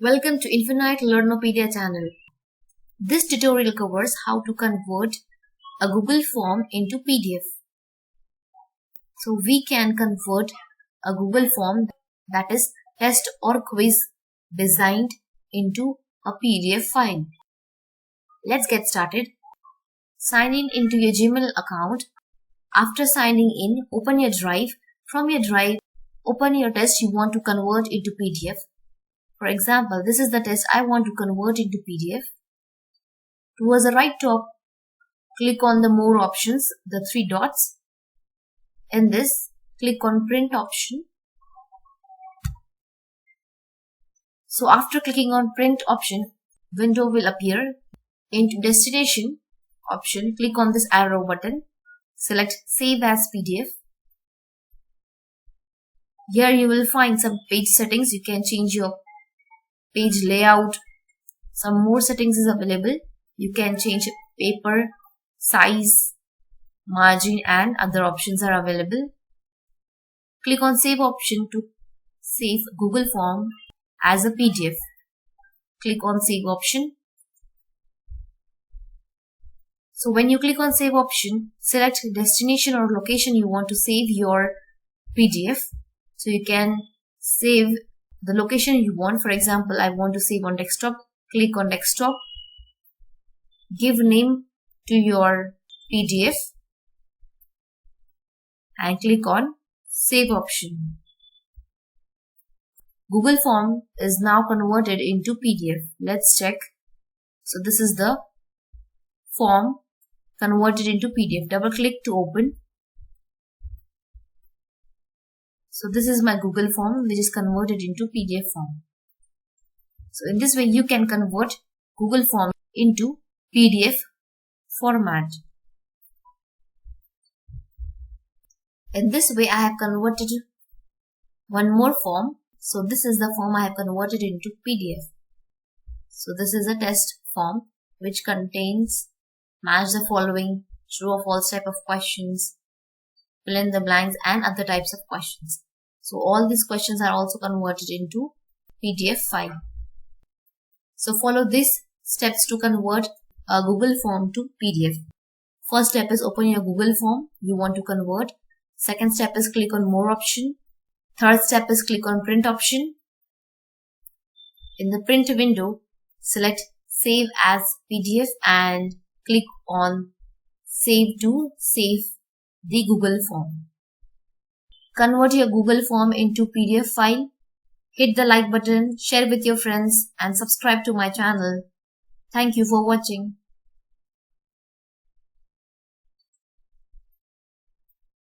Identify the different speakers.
Speaker 1: Welcome to Infinite Learnopedia channel. This tutorial covers how to convert a Google form into PDF. So we can convert a Google form that is test or quiz designed into a PDF file. Let's get started. Sign in into your Gmail account. After signing in, open your drive. From your drive, open your test you want to convert into PDF. For example, this is the test I want to convert into PDF. Towards the right top, click on the More options, the three dots. In this, click on Print option. So after clicking on Print option, window will appear. Into Destination option, click on this arrow button. Select Save as PDF. Here you will find some page settings. You can change your page layout. Some more settings is available. You can change paper, size, margin and other options are available. Click on Save option to save Google form as a PDF. Click on Save option. So when you click on Save option, select destination or location you want to save your PDF. So you can save the location you want. For example, I want to save on desktop. Click on desktop. Give name to your PDF and click on Save option. Google form is now converted into PDF. Let's check. So this is the form converted into PDF. Double click to open. So this is my Google form which is converted into PDF form. So in this way you can convert Google form into PDF format. In this way I have converted one more form. So this is the form I have converted into PDF. So this is a test form which contains match the following, true or false type of questions, fill in the blanks and other types of questions. So all these questions are also converted into PDF file. So follow these steps to convert a Google form to PDF. First step is open your Google form you want to convert. Second step is click on More option. Third step is click on Print option. In the print window, select Save as PDF and click on Save to save the Google form. Convert your Google form into PDF file. Hit the like button, share with your friends and subscribe to my channel. Thank you for watching.